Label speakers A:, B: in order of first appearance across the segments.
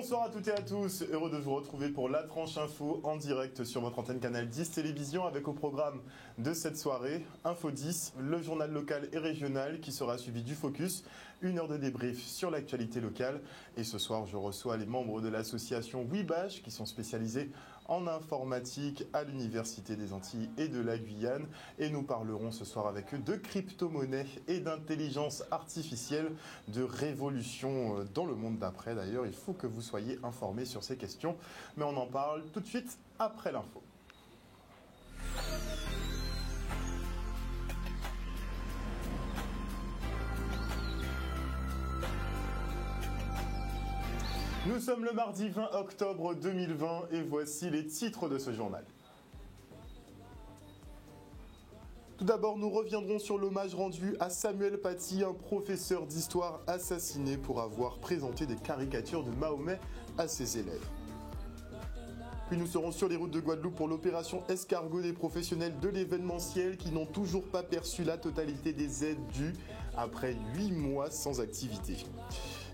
A: Bonsoir à toutes et à tous, heureux de vous retrouver pour La Tranche Info en direct sur votre antenne Canal 10 Télévision avec au programme de cette soirée Info 10, le journal local et régional qui sera suivi du Focus, une heure de débrief sur l'actualité locale. Et ce soir, je reçois les membres de l'association Wibash qui sont spécialisés en informatique à l'Université des Antilles et de la Guyane. Et nous parlerons ce soir avec eux de crypto-monnaie et d'intelligence artificielle, de révolution dans le monde d'après. D'ailleurs, il faut que vous soyez informés sur ces questions. Mais on en parle tout de suite après l'info. Nous sommes le mardi 20 octobre 2020 et voici les titres de ce journal. Tout d'abord, nous reviendrons sur l'hommage rendu à Samuel Paty, un professeur d'histoire assassiné pour avoir présenté des caricatures de Mahomet à ses élèves. Puis nous serons sur les routes de Guadeloupe pour l'opération Escargot des professionnels de l'événementiel qui n'ont toujours pas perçu la totalité des aides dues après 8 mois sans activité.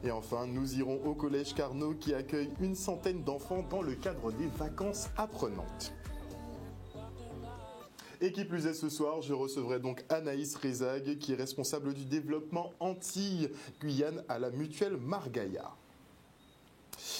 A: Et enfin, nous irons au collège Carnot qui accueille une centaine d'enfants dans le cadre des vacances apprenantes. Et qui plus est, ce soir, je recevrai donc Anaïs Rezag, qui est responsable du développement Antilles-Guyane à la mutuelle Margaillard.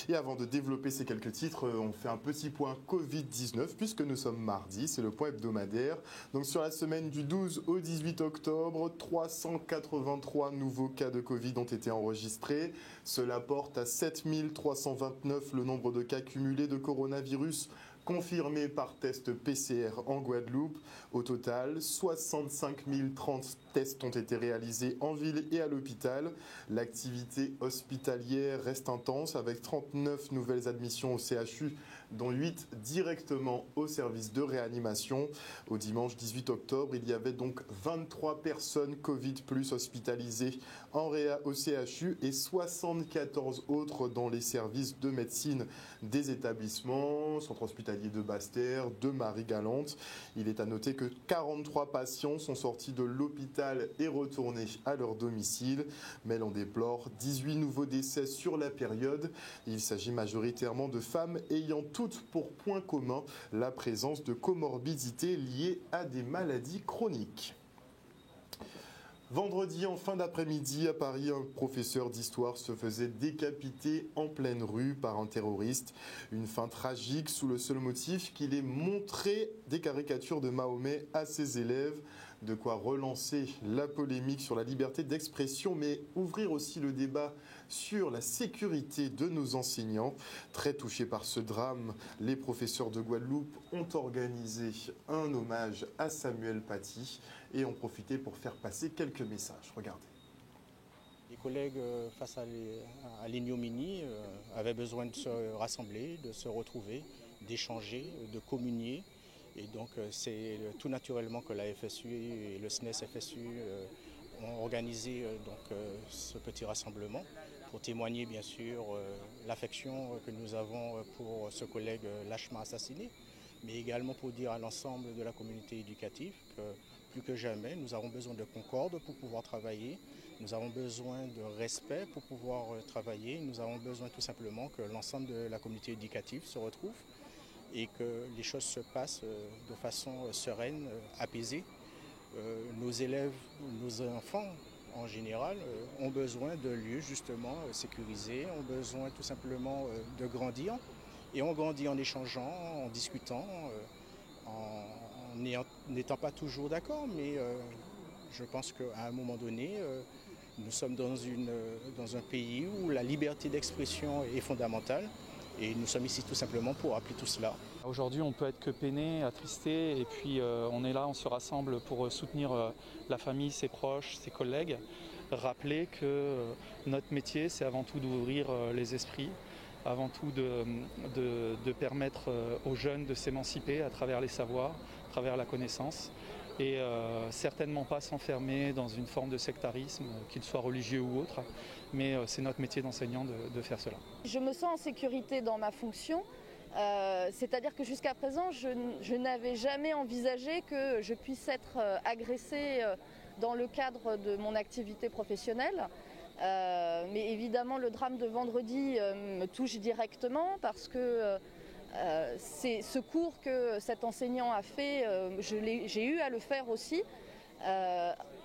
A: Et avant de développer ces quelques titres, on fait un petit point Covid-19 puisque nous sommes mardi, c'est le point hebdomadaire. Donc sur la semaine du 12 au 18 octobre, 383 nouveaux cas de Covid ont été enregistrés. Cela porte à 7329 le nombre de cas cumulés de coronavirus confirmés par test PCR en Guadeloupe. Au total, 65 030 tests ont été réalisés en ville et à l'hôpital. L'activité hospitalière reste intense avec 39 nouvelles admissions au CHU, dont 8 directement au service de réanimation. Au dimanche 18 octobre, il y avait donc 23 personnes Covid plus hospitalisées en réa au CHU et 74 autres dans les services de médecine des établissements, centre hospitalier de Basse-Terre, de Marie-Galante. Il est à noter que 43 patients sont sortis de l'hôpital et retournés à leur domicile, mais l'on déplore 18 nouveaux décès sur la période. Il s'agit majoritairement de femmes ayant toutes pour point commun la présence de comorbidités liées à des maladies chroniques. Vendredi, en fin d'après-midi, à Paris, un professeur d'histoire se faisait décapiter en pleine rue par un terroriste. Une fin tragique sous le seul motif qu'il ait montré des caricatures de Mahomet à ses élèves. De quoi relancer la polémique sur la liberté d'expression, mais ouvrir aussi le débat sur la sécurité de nos enseignants. Très touchés par ce drame, les professeurs de Guadeloupe ont organisé un hommage à Samuel Paty et ont profité pour faire passer quelques messages. Regardez.
B: Les collègues, face à l'ignominie, avaient besoin de se rassembler, de se retrouver, d'échanger, de communier. Et donc c'est tout naturellement que la FSU et le SNES-FSU ont organisé ce petit rassemblement pour témoigner bien sûr l'affection que nous avons pour ce collègue lâchement assassiné, mais également pour dire à l'ensemble de la communauté éducative que plus que jamais, nous avons besoin de concorde pour pouvoir travailler, nous avons besoin de respect pour pouvoir travailler, nous avons besoin tout simplement que l'ensemble de la communauté éducative se retrouve et que les choses se passent de façon sereine, apaisée. Nos élèves, nos enfants en général ont besoin de lieux justement sécurisés, ont besoin tout simplement de grandir. Et on grandit en échangeant, en discutant, en n'étant pas toujours d'accord, mais je pense qu'à un moment donné, nous sommes dans un pays où la liberté d'expression est fondamentale. Et nous sommes ici tout simplement pour appeler tout cela.
C: Aujourd'hui, on peut être que peiné, attristé, et puis on est là, on se rassemble pour soutenir la famille, ses proches, ses collègues. Rappeler que notre métier, c'est avant tout d'ouvrir les esprits, avant tout de permettre aux jeunes de s'émanciper à travers les savoirs, à travers la connaissance. Et certainement pas s'enfermer dans une forme de sectarisme, qu'il soit religieux ou autre, mais c'est notre métier d'enseignant de faire cela.
D: Je me sens en sécurité dans ma fonction, c'est-à-dire que jusqu'à présent, je n'avais jamais envisagé que je puisse être agressée dans le cadre de mon activité professionnelle. Mais évidemment, le drame de vendredi me touche directement parce que c'est ce cours que cet enseignant a fait, j'ai eu à le faire aussi,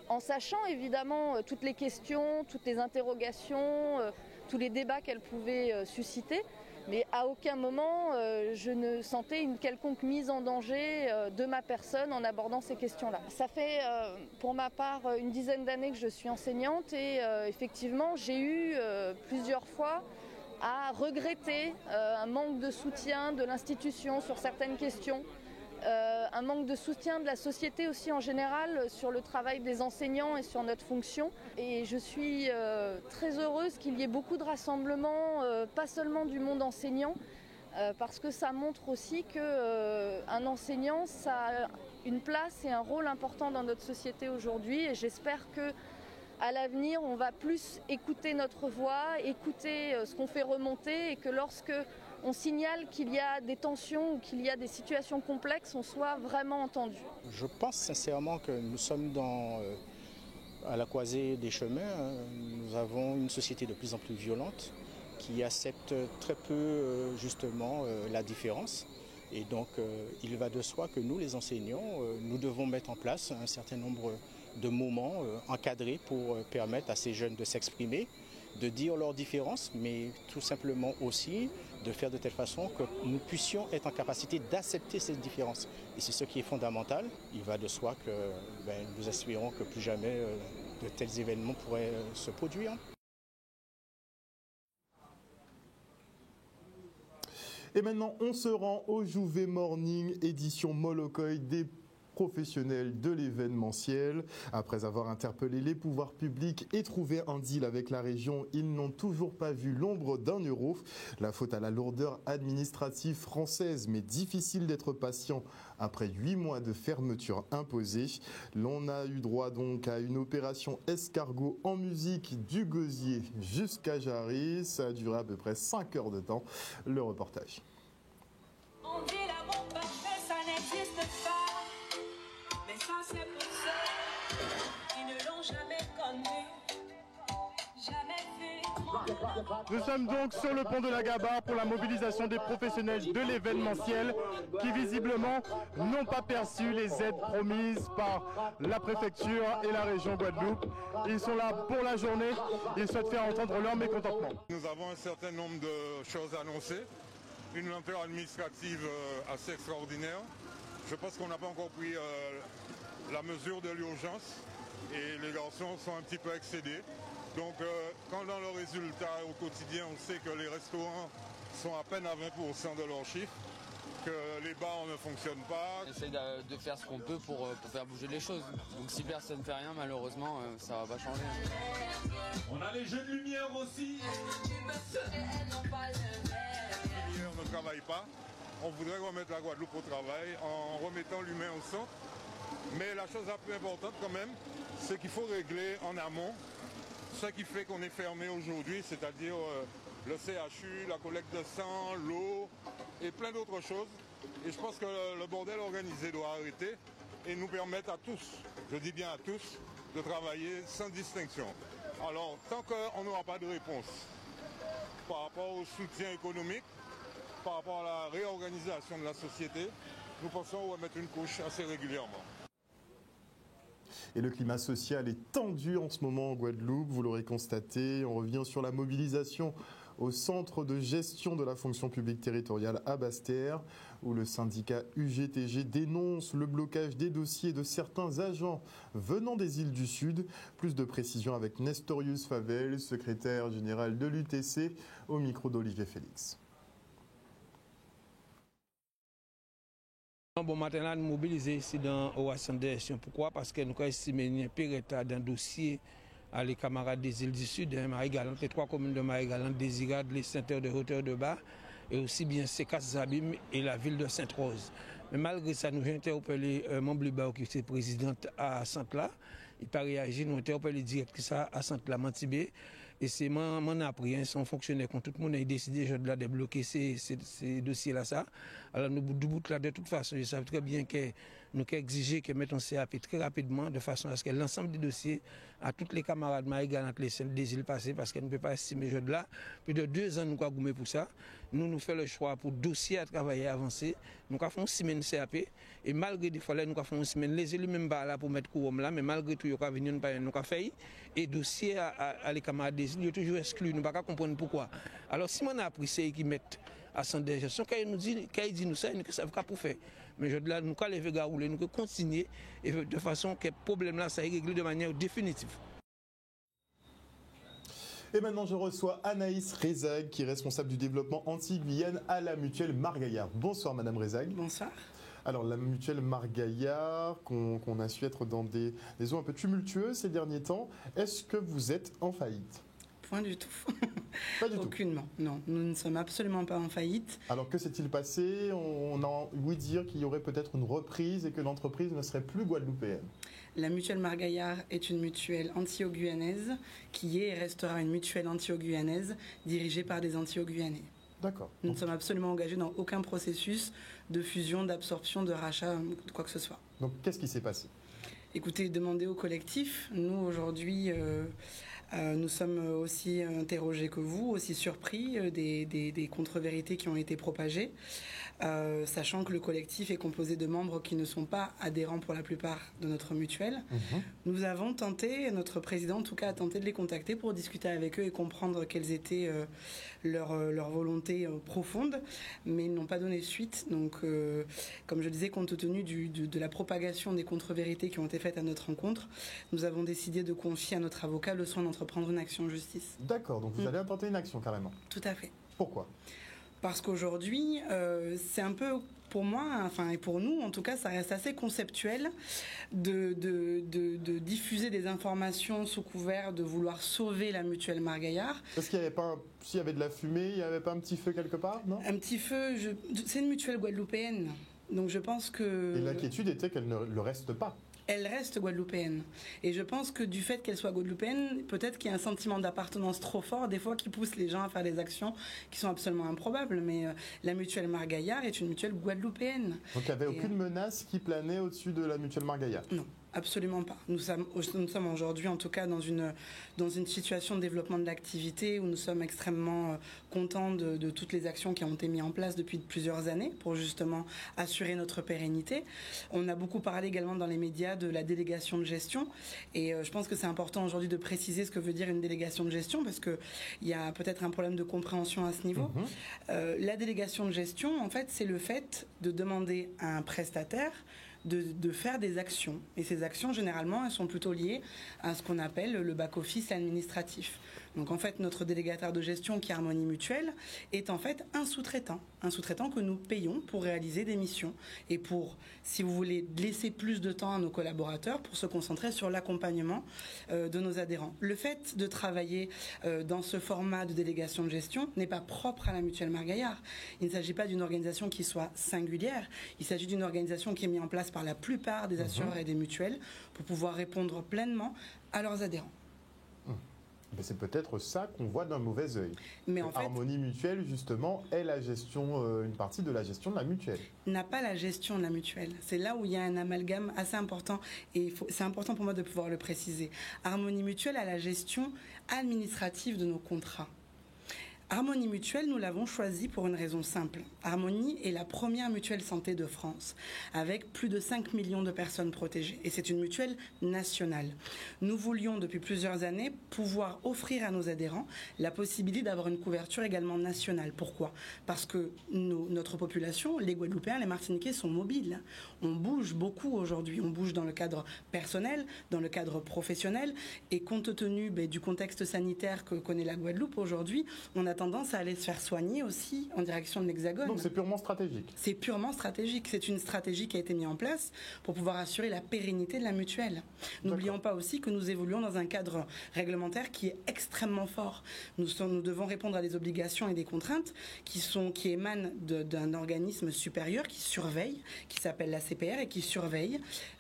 D: en sachant évidemment toutes les questions, toutes les interrogations, tous les débats qu'elle pouvait susciter. Mais à aucun moment je ne sentais une quelconque mise en danger de ma personne en abordant ces questions-là. Ça fait pour ma part une dizaine d'années que je suis enseignante et effectivement j'ai eu plusieurs fois à regretter un manque de soutien de l'institution sur certaines questions, un manque de soutien de la société aussi en général sur le travail des enseignants et sur notre fonction. Et je suis très heureuse qu'il y ait beaucoup de rassemblements, pas seulement du monde enseignant, parce que ça montre aussi qu'un enseignant, ça a une place et un rôle important dans notre société aujourd'hui. Et j'espère qu'à l'avenir, on va plus écouter notre voix, écouter ce qu'on fait remonter et que lorsque on signale qu'il y a des tensions ou qu'il y a des situations complexes, on soit vraiment entendu.
B: Je pense sincèrement que nous sommes à la croisée des chemins. Nous avons une société de plus en plus violente qui accepte très peu justement la différence. Et donc il va de soi que nous, les enseignants, nous devons mettre en place un certain nombre de moments encadrés pour permettre à ces jeunes de s'exprimer, de dire leurs différences, mais tout simplement aussi de faire de telle façon que nous puissions être en capacité d'accepter ces différences. Et c'est ce qui est fondamental. Il va de soi que nous espérons que plus jamais de tels événements pourraient se produire.
A: Et maintenant, on se rend au Jouvet Morning, édition Molokoï des professionnels de l'événementiel. Après avoir interpellé les pouvoirs publics et trouvé un deal avec la région, ils n'ont toujours pas vu l'ombre d'un euro. La faute à la lourdeur administrative française, mais difficile d'être patient après 8 mois de fermeture imposée. L'on a eu droit donc à une opération escargot en musique du Gosier jusqu'à Jarry. Ça a duré à peu près 5 heures de temps. Le reportage.
E: On dit l'amour parfait, ça n'existe pas. Mais ça, c'est pour ceux qui ne l'ont jamais connu, jamais vu.
F: Nous sommes donc sur le pont de la Gabarre pour la mobilisation des professionnels de l'événementiel qui visiblement n'ont pas perçu les aides promises par la préfecture et la région Guadeloupe. Ils sont là pour la journée, ils souhaitent faire entendre leur mécontentement.
G: Nous avons un certain nombre de choses annoncées, une lenteur administrative assez extraordinaire. Je pense qu'on n'a pas encore pris la mesure de l'urgence et les garçons sont un petit peu excédés. Donc quand dans le résultat au quotidien on sait que les restaurants sont à peine à 20% de leur chiffre, que les bars ne fonctionnent pas.
H: On essaie de faire ce qu'on peut pour faire bouger les choses. Donc si personne ne fait rien, malheureusement, ça va pas changer.
I: On a les jeux de lumière aussi.
G: Les lumières ne travaillent pas. On voudrait remettre la Guadeloupe au travail en remettant l'humain au centre. Mais la chose la plus importante quand même, c'est qu'il faut régler en amont ce qui fait qu'on est fermé aujourd'hui, c'est-à-dire le CHU, la collecte de sang, l'eau et plein d'autres choses. Et je pense que le bordel organisé doit arrêter et nous permettre à tous, je dis bien à tous, de travailler sans distinction. Alors, tant qu'on n'aura pas de réponse par rapport au soutien économique, par rapport à la réorganisation de la société, nous pensons remettre une couche assez régulièrement.
A: Et le climat social est tendu en ce moment en Guadeloupe, vous l'aurez constaté. On revient sur la mobilisation au centre de gestion de la fonction publique territoriale à Basse-Terre, où le syndicat UGTG dénonce le blocage des dossiers de certains agents venant des îles du Sud. Plus de précisions avec Nestorius Favel, secrétaire général de l'UTC, au micro d'Olivier Félix.
J: Bon matin là, nous mobilisons ici dans l'OAS de gestion. Pourquoi? Parce que nous avons estimé qu'il y a un pire état d'un dossier à les camarades des îles du Sud, Marie-Galante, les 3 communes de Marie-Galante, Désirade, les Saint-Heures de Hauteur de Bas, et aussi bien Sécas-Zabim et la ville de Sainte-Rose. Mais malgré ça, nous avons interpellé Mambliba, qui était présidente à Sainte-La. Il n'a pas réagi, nous avons interpellé directrice à Sainte-La, Mantibé. Et c'est mon appris, son fonctionnaire, quand tout le monde a décidé de débloquer ces dossiers-là. Alors nous, de toute façon, je savais très bien que nous avons exigé que mettons CAP très rapidement, de façon à ce que l'ensemble des dossiers, à tous les camarades Marie-Galante des îles passées, parce qu'elle ne peut pas estimer je de là. Plus de 2 ans, nous avons gommé pour ça. Nous faisons le choix pour dossier à travailler avancé. Nous avons fait une semaine CAP. Et malgré des fois, nous avons fait une semaine. Les élus même pas là pour mettre courant là, mais malgré tout, nous avons venu, nous avons fait. Et dossier à les camarades des îles, ils ont toujours exclu. Nous ne pouvons pas comprendre pourquoi. Alors, si on a appris c'est qui mettent à son gestion, quand ils nous disent nous ça, nous ne savons pas pour faire. Mais je dis là, nous allons lever garouler, nous allons continuer et de façon que le problème là, ça est réglé de manière définitive.
A: Et maintenant, je reçois Anaïs Rezag, qui est responsable du développement anti-Guyane à la mutuelle Margaillard. Bonsoir, Madame Rezag.
K: Bonsoir.
A: Alors, la mutuelle Margaillard, qu'on a su être dans des eaux un peu tumultueuses ces derniers temps, est-ce que vous êtes en faillite ?
K: Point du tout.
A: Pas du
K: Aucunement.
A: tout.
K: Non, nous ne sommes absolument pas en faillite.
A: Alors que s'est-il passé ? On a ouï dire qu'il y aurait peut-être une reprise et que l'entreprise ne serait plus guadeloupéenne.
K: La mutuelle Margaillard est une mutuelle anti-guyanaise qui est et restera une mutuelle anti-guyanaise dirigée par des anti-guyanais.
A: D'accord.
K: Nous ne sommes absolument engagés dans aucun processus de fusion, d'absorption, de rachat, de quoi que ce soit.
A: Donc qu'est-ce qui s'est passé ?
K: Écoutez, demandez au collectif. Nous, aujourd'hui, nous sommes aussi interrogés que vous, aussi surpris des contre-vérités qui ont été propagées, sachant que le collectif est composé de membres qui ne sont pas adhérents pour la plupart de notre mutuelle. Nous avons tenté, notre président en tout cas a tenté de les contacter pour discuter avec eux et comprendre quelles étaient leurs volontés profondes, mais ils n'ont pas donné suite. Donc, comme je disais, compte tenu de la propagation des contre-vérités qui ont été faites à notre rencontre, nous avons décidé de confier à notre avocat le soin d'entreprendre une action en justice.
A: D'accord, donc vous allez intenter une action carrément.
K: Tout à fait.
A: Pourquoi ?
K: Parce qu'aujourd'hui, c'est un peu, pour moi, enfin et pour nous en tout cas, ça reste assez conceptuel de diffuser des informations sous couvert de vouloir sauver la mutuelle Margaillard.
A: Est-ce qu'il n'y avait pas, s'il y avait de la fumée, il n'y avait pas un petit feu quelque part, non ?
K: Un petit feu, c'est une mutuelle guadeloupéenne, donc je pense que...
A: Et l'inquiétude était qu'elle ne le reste pas.
K: Elle reste guadeloupéenne. Et je pense que du fait qu'elle soit guadeloupéenne, peut-être qu'il y a un sentiment d'appartenance trop fort, des fois qui pousse les gens à faire des actions qui sont absolument improbables. Mais la mutuelle Margaillard est une mutuelle guadeloupéenne.
A: Donc il n'y avait aucune menace qui planait au-dessus de la mutuelle Margaillard ?
K: Non. Absolument pas. Nous sommes aujourd'hui, en tout cas, dans une situation de développement de l'activité où nous sommes extrêmement contents de toutes les actions qui ont été mises en place depuis plusieurs années pour justement assurer notre pérennité. On a beaucoup parlé également dans les médias de la délégation de gestion et je pense que c'est important aujourd'hui de préciser ce que veut dire une délégation de gestion parce qu'il y a peut-être un problème de compréhension à ce niveau. La délégation de gestion, en fait, c'est le fait de demander à un prestataire de faire des actions. Et ces actions, généralement, elles sont plutôt liées à ce qu'on appelle le back-office administratif. Donc, en fait, notre délégataire de gestion, qui est Harmonie Mutuelle, est en fait un sous-traitant que nous payons pour réaliser des missions et pour, si vous voulez, laisser plus de temps à nos collaborateurs pour se concentrer sur l'accompagnement de nos adhérents. Le fait de travailler dans ce format de délégation de gestion n'est pas propre à la mutuelle Margaillard. Il ne s'agit pas d'une organisation qui soit singulière, il s'agit d'une organisation qui est mise en place par la plupart des assureurs et des mutuelles pour pouvoir répondre pleinement à leurs adhérents.
A: Mais c'est peut-être ça qu'on voit d'un mauvais œil.
K: Mais en fait,
A: Harmonie Mutuelle, justement, est la gestion, une partie de la gestion de la mutuelle.
K: N'a pas la gestion de la mutuelle. C'est là où il y a un amalgame assez important et c'est important pour moi de pouvoir le préciser. Harmonie Mutuelle a la gestion administrative de nos contrats. Harmonie Mutuelle, nous l'avons choisi pour une raison simple. Harmonie est la première mutuelle santé de France, avec plus de 5 millions de personnes protégées. Et c'est une mutuelle nationale. Nous voulions, depuis plusieurs années, pouvoir offrir à nos adhérents la possibilité d'avoir une couverture également nationale. Pourquoi ? Parce que notre population, les Guadeloupéens, les Martiniquais, sont mobiles. On bouge beaucoup aujourd'hui. On bouge dans le cadre personnel, dans le cadre professionnel. Et compte tenu du contexte sanitaire que connaît la Guadeloupe aujourd'hui, on a tendance à aller se faire soigner aussi en direction de l'Hexagone.
A: Donc c'est purement stratégique.
K: C'est purement stratégique. C'est une stratégie qui a été mise en place pour pouvoir assurer la pérennité de la mutuelle. N'oublions pas aussi que nous évoluons dans un cadre réglementaire qui est extrêmement fort. Nous devons répondre à des obligations et des contraintes qui émanent d'un organisme supérieur qui surveille, qui s'appelle la CPR et qui surveille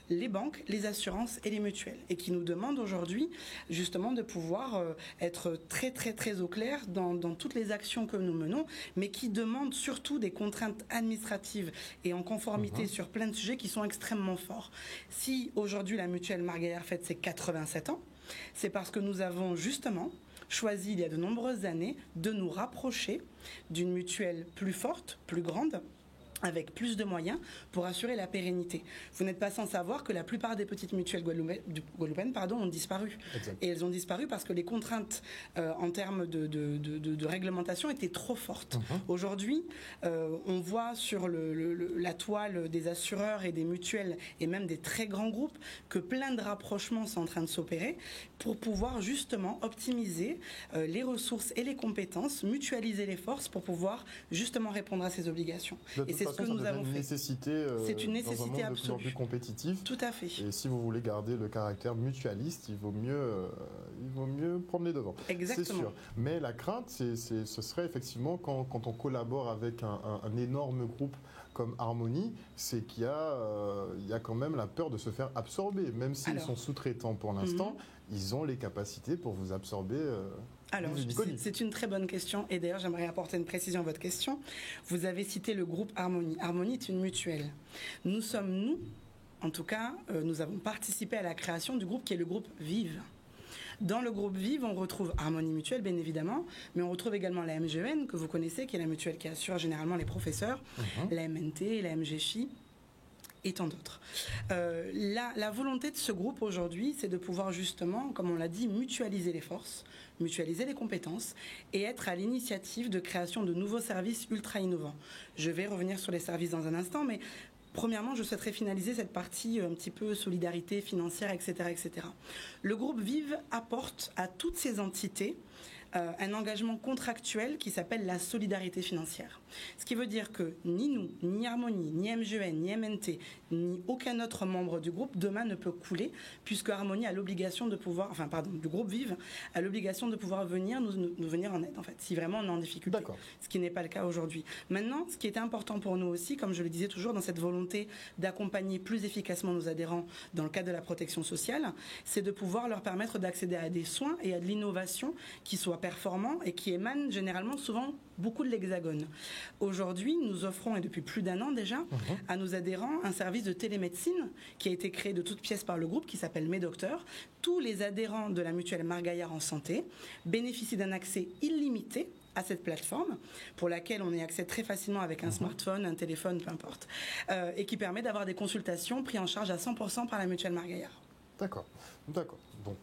K: les banques, les assurances et les mutuelles, et qui nous demandent aujourd'hui justement de pouvoir être très très très au clair dans toutes les actions que nous menons, mais qui demandent surtout des contraintes administratives et en conformité sur plein de sujets qui sont extrêmement forts. Si aujourd'hui la mutuelle Margaillard fête ses 87 ans, c'est parce que nous avons justement choisi il y a de nombreuses années de nous rapprocher d'une mutuelle plus forte, plus grande, avec plus de moyens pour assurer la pérennité. Vous n'êtes pas sans savoir que la plupart des petites mutuelles guadeloupéennes ont disparu. Exact. Et elles ont disparu parce que les contraintes en termes de réglementation étaient trop fortes. Aujourd'hui, on voit sur la toile des assureurs et des mutuelles et même des très grands groupes que plein de rapprochements sont en train de s'opérer pour pouvoir justement optimiser les ressources et les compétences, mutualiser les forces pour pouvoir justement répondre à ces obligations. Et c'est ce que nous avons fait.
A: C'est une nécessité
K: absolue.
A: De plus en plus compétitif.
K: Tout à fait.
A: Et si vous voulez garder le caractère mutualiste, il vaut mieux prendre les devants.
K: Exactement.
A: C'est sûr. Mais la crainte, ce serait effectivement quand on collabore avec un énorme groupe comme Harmonie, c'est qu'il y a quand même la peur de se faire absorber. Même s'ils sont sous-traitants pour l'instant, ils ont les capacités pour vous absorber.
K: Alors, c'est une très bonne question. Et d'ailleurs, j'aimerais apporter une précision à votre question. Vous avez cité le groupe Harmonie. Harmonie est une mutuelle. Nous, en tout cas, nous avons participé à la création du groupe qui est le groupe Vive. Dans le groupe Vive, on retrouve Harmonie Mutuelle, bien évidemment, mais on retrouve également la MGEN, que vous connaissez, qui est la mutuelle qui assure généralement les professeurs, la MNT, la MGFI, et tant d'autres. La volonté de ce groupe aujourd'hui, c'est de pouvoir justement, comme on l'a dit, mutualiser les forces, mutualiser les compétences et être à l'initiative de création de nouveaux services ultra innovants. Je vais revenir sur les services dans un instant, mais premièrement, je souhaiterais finaliser cette partie un petit peu solidarité financière, etc., etc. Le groupe Vive apporte à toutes ces entités un engagement contractuel qui s'appelle la solidarité financière. Ce qui veut dire que ni nous, ni Harmonie, ni MGEN, ni MNT, ni aucun autre membre du groupe demain ne peut couler, puisque Harmonie a l'obligation de pouvoir, du groupe Vive a l'obligation de pouvoir venir nous venir en aide, en fait, si vraiment on est en difficulté. Ce qui n'est pas le cas aujourd'hui. Maintenant, ce qui était important pour nous aussi, comme je le disais toujours, dans cette volonté d'accompagner plus efficacement nos adhérents dans le cadre de la protection sociale, c'est de pouvoir leur permettre d'accéder à des soins et à de l'innovation qui soient performants et qui émanent généralement souvent beaucoup de l'Hexagone. Aujourd'hui, nous offrons, et depuis plus d'1 an déjà, à nos adhérents un service de télémédecine qui a été créé de toutes pièces par le groupe qui s'appelle Mes Docteurs. Tous les adhérents de la mutuelle Margaillard en santé bénéficient d'un accès illimité à cette plateforme pour laquelle on y accès très facilement avec un smartphone, un téléphone, peu importe, et qui permet d'avoir des consultations prises en charge à 100% par la mutuelle Margaillard.
A: D'accord. Donc,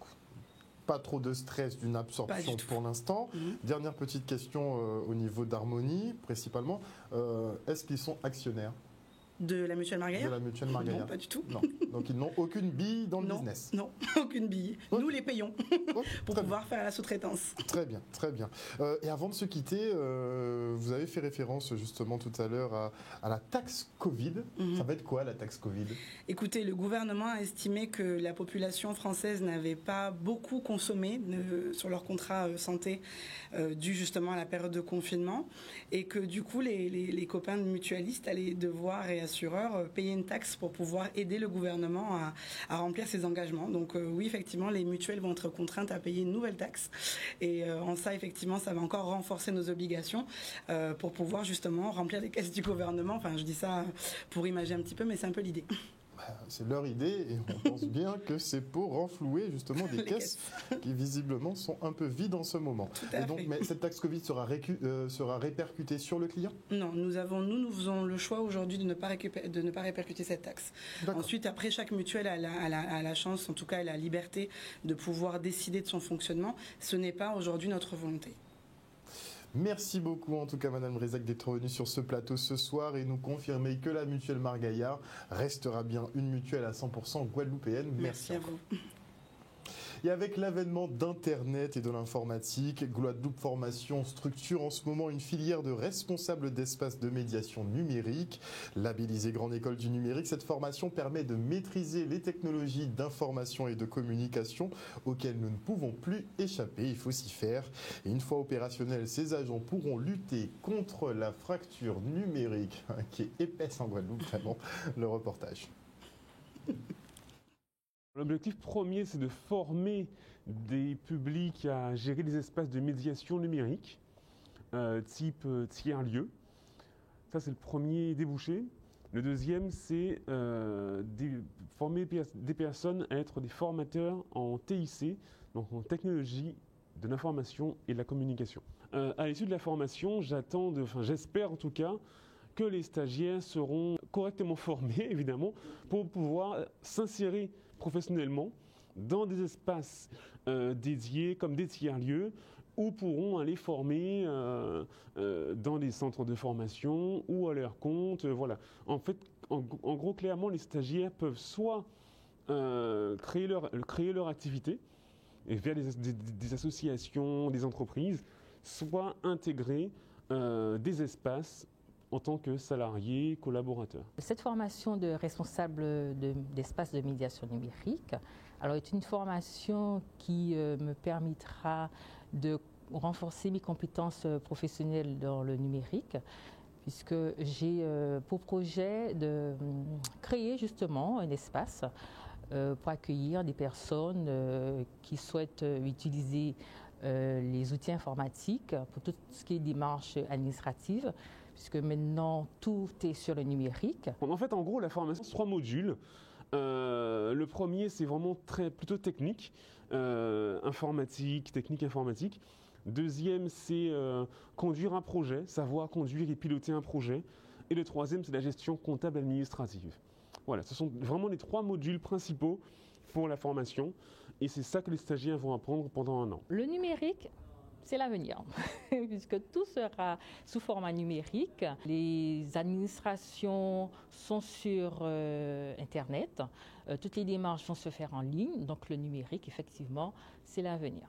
A: pas trop de stress d'une absorption pour l'instant. Dernière petite question au niveau d'Harmonie, principalement. Est-ce qu'ils sont actionnaires
K: de la mutuelle Margaillard?
A: De la mutuelle Margaillard.
K: Non, pas du tout.
A: Non. Donc ils n'ont aucune bille dans le business.
K: Non, aucune bille. Nous les payons pour pouvoir faire la sous-traitance.
A: Très bien, très bien. Et avant de se quitter, vous avez fait référence justement tout à l'heure à la taxe Covid. Ça va être quoi la taxe Covid?
K: Écoutez, le gouvernement a estimé que la population française n'avait pas beaucoup consommé sur leur contrat santé dû justement à la période de confinement et que du coup les copains de mutualistes allaient devoir et assureurs payer une taxe pour pouvoir aider le gouvernement à remplir ses engagements. Donc oui, effectivement, les mutuelles vont être contraintes à payer une nouvelle taxe. Et en ça, effectivement, ça va encore renforcer nos obligations pour pouvoir justement remplir les caisses du gouvernement. Enfin, je dis ça pour imager un petit peu, mais c'est un peu l'idée.
A: C'est leur idée et on pense bien que c'est pour renflouer justement des caisses qui visiblement sont un peu vides en ce moment. Et donc, mais cette taxe Covid sera répercutée sur le client?
K: Non, nous faisons le choix aujourd'hui de ne pas répercuter cette taxe. Ensuite, après, chaque mutuelle a la chance, en tout cas, elle a la liberté de pouvoir décider de son fonctionnement. Ce n'est pas aujourd'hui notre volonté.
A: Merci beaucoup en tout cas Madame Rezac d'être venue sur ce plateau ce soir et nous confirmer que la mutuelle Margaillard restera bien une mutuelle à 100% guadeloupéenne.
K: Merci à vous.
A: Et avec l'avènement d'Internet et de l'informatique, Guadeloupe Formation structure en ce moment une filière de responsables d'espace de médiation numérique. Labellisée Grande École du Numérique, cette formation permet de maîtriser les technologies d'information et de communication auxquelles nous ne pouvons plus échapper. Il faut s'y faire. Et une fois opérationnels, ces agents pourront lutter contre la fracture numérique qui est épaisse en Guadeloupe. Vraiment, le reportage.
L: L'objectif premier, c'est de former des publics à gérer des espaces de médiation numérique, type tiers-lieu. Ça, c'est le premier débouché. Le deuxième, c'est former des personnes à être des formateurs en TIC, donc en technologie de l'information et de la communication. À l'issue de la formation, j'espère en tout cas, que les stagiaires seront correctement formés, évidemment, pour pouvoir s'insérer professionnellement dans des espaces dédiés comme des tiers-lieux ou pourront aller former dans des centres de formation ou à leur compte. Voilà. En fait, en gros, clairement, les stagiaires peuvent soit créer leur activité et vers des associations, des entreprises, soit intégrer des espaces en tant que salariés, collaborateurs.
M: Cette formation de responsable d'espace de médiation numérique est une formation qui me permettra de renforcer mes compétences professionnelles dans le numérique, puisque j'ai pour projet de créer justement un espace pour accueillir des personnes qui souhaitent utiliser les outils informatiques pour tout ce qui est démarche administrative, puisque maintenant tout est sur le numérique.
L: En fait, en gros, la formation, c'est 3 modules. Le premier, c'est vraiment plutôt technique, technique informatique. Deuxième, c'est conduire un projet, savoir conduire et piloter un projet. Et le troisième, c'est la gestion comptable administrative. Voilà, ce sont vraiment les 3 modules principaux pour la formation. Et c'est ça que les stagiaires vont apprendre pendant 1 an.
M: Le numérique, c'est l'avenir, puisque tout sera sous format numérique. Les administrations sont sur Internet, toutes les démarches vont se faire en ligne, donc le numérique, effectivement, c'est l'avenir.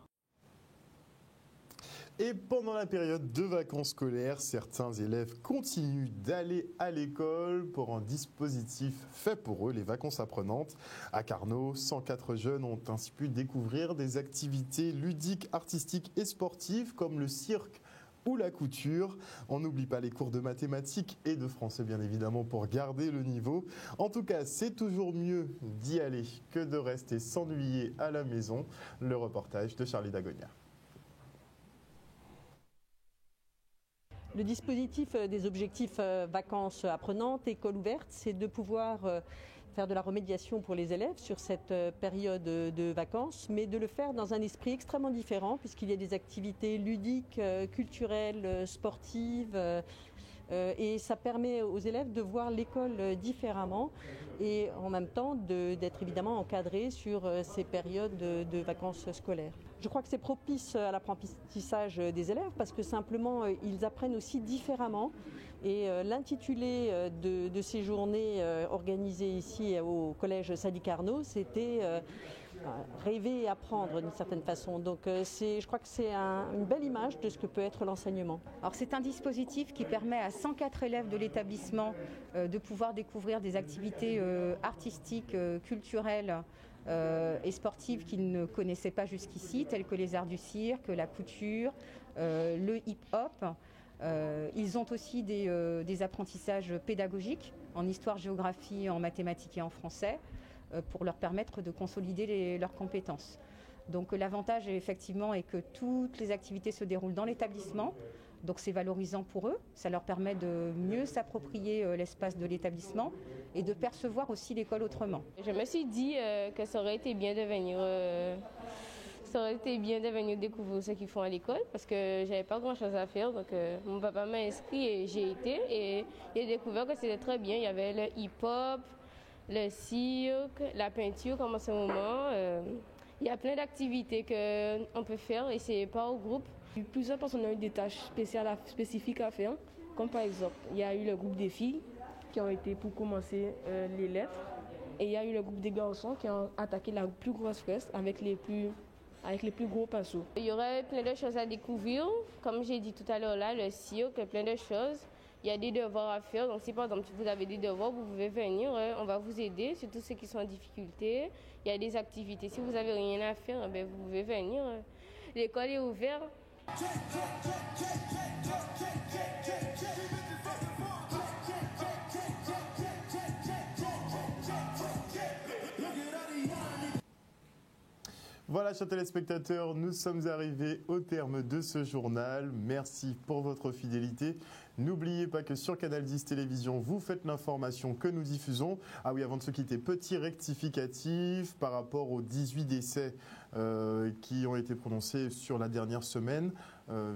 A: Et pendant la période de vacances scolaires, certains élèves continuent d'aller à l'école pour un dispositif fait pour eux, les vacances apprenantes. À Carnot, 104 jeunes ont ainsi pu découvrir des activités ludiques, artistiques et sportives comme le cirque ou la couture. On n'oublie pas les cours de mathématiques et de français bien évidemment pour garder le niveau. En tout cas, c'est toujours mieux d'y aller que de rester s'ennuyer à la maison. Le reportage de Charlie Dagonia.
N: Le dispositif des objectifs vacances apprenantes, école ouverte, c'est de pouvoir faire de la remédiation pour les élèves sur cette période de vacances, mais de le faire dans un esprit extrêmement différent, puisqu'il y a des activités ludiques, culturelles, sportives, et ça permet aux élèves de voir l'école différemment et en même temps d'être évidemment encadrés sur ces périodes de vacances scolaires. Je crois que c'est propice à l'apprentissage des élèves parce que simplement ils apprennent aussi différemment et l'intitulé de ces journées organisées ici au collège Sadi Carnot, c'était rêver et apprendre d'une certaine façon. Donc je crois que c'est une belle image de ce que peut être l'enseignement.
O: Alors c'est un dispositif qui permet à 104 élèves de l'établissement de pouvoir découvrir des activités artistiques, culturelles et sportives qu'ils ne connaissaient pas jusqu'ici, telles que les arts du cirque, la couture, le hip-hop. Ils ont aussi des apprentissages pédagogiques en histoire, géographie, en mathématiques et en français pour leur permettre de consolider leurs compétences. Donc l'avantage effectivement est que toutes les activités se déroulent dans l'établissement, donc c'est valorisant pour eux, ça leur permet de mieux s'approprier l'espace de l'établissement et de percevoir aussi l'école autrement.
P: Je me suis dit que ça aurait été bien de venir découvrir ce qu'ils font à l'école parce que j'avais pas grand chose à faire. Donc mon papa m'a inscrit et j'ai été et j'ai découvert que c'était très bien. Il y avait le hip-hop, le cirque, la peinture comme en ce moment. Il y a plein d'activités qu'on peut faire et c'est pas au groupe.
Q: Plusieurs personnes ont eu des tâches spécifiques à faire, comme par exemple, il y a eu le groupe des filles qui ont été pour commencer les lettres et il y a eu le groupe des garçons qui ont attaqué la plus grosse fresque avec les plus gros pinceaux.
P: Il y aurait plein de choses à découvrir, comme j'ai dit tout à l'heure là, le cirque, plein de choses. Il y a des devoirs à faire, donc si par exemple vous avez des devoirs, vous pouvez venir, on va vous aider, surtout ceux qui sont en difficulté. Il y a des activités, si vous n'avez rien à faire, vous pouvez venir. L'école est ouverte.
A: Voilà, chers téléspectateurs, nous sommes arrivés au terme de ce journal. Merci pour votre fidélité. N'oubliez pas que sur Canal 10 Télévision, vous faites l'information que nous diffusons. Ah oui, avant de se quitter, petit rectificatif par rapport aux 18 décès qui ont été prononcés sur la dernière semaine.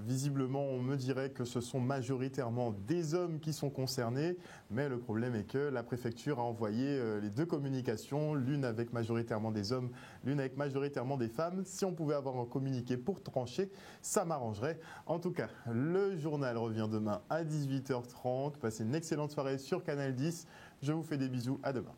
A: Visiblement, on me dirait que ce sont majoritairement des hommes qui sont concernés, mais le problème est que la préfecture a envoyé les deux communications, l'une avec majoritairement des hommes, l'une avec majoritairement des femmes. Si on pouvait avoir un communiqué pour trancher, ça m'arrangerait. En tout cas, le journal revient demain à 18h30. Passez une excellente soirée sur Canal 10. Je vous fais des bisous. À demain.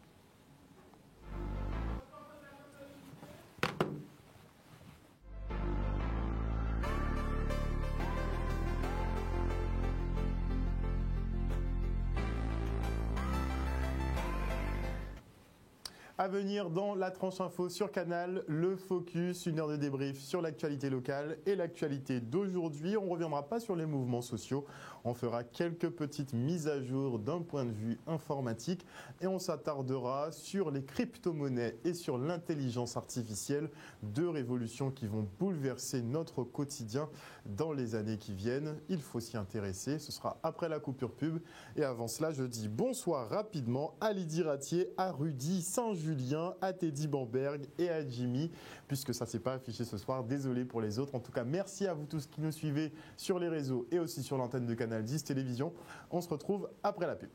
A: À venir dans la tranche info sur Canal, le focus, une heure de débrief sur l'actualité locale et l'actualité d'aujourd'hui. On ne reviendra pas sur les mouvements sociaux, on fera quelques petites mises à jour d'un point de vue informatique et on s'attardera sur les crypto-monnaies et sur l'intelligence artificielle, deux révolutions qui vont bouleverser notre quotidien dans les années qui viennent. Il faut s'y intéresser, ce sera après la coupure pub. Et avant cela, je dis bonsoir rapidement à Lydie Ratier, à Rudy Saint-Julien, à Teddy Bamberg et à Jimmy, puisque ça ne s'est pas affiché ce soir. Désolé pour les autres. En tout cas, merci à vous tous qui nous suivez sur les réseaux et aussi sur l'antenne de Canal 10 Télévision. On se retrouve après la pub.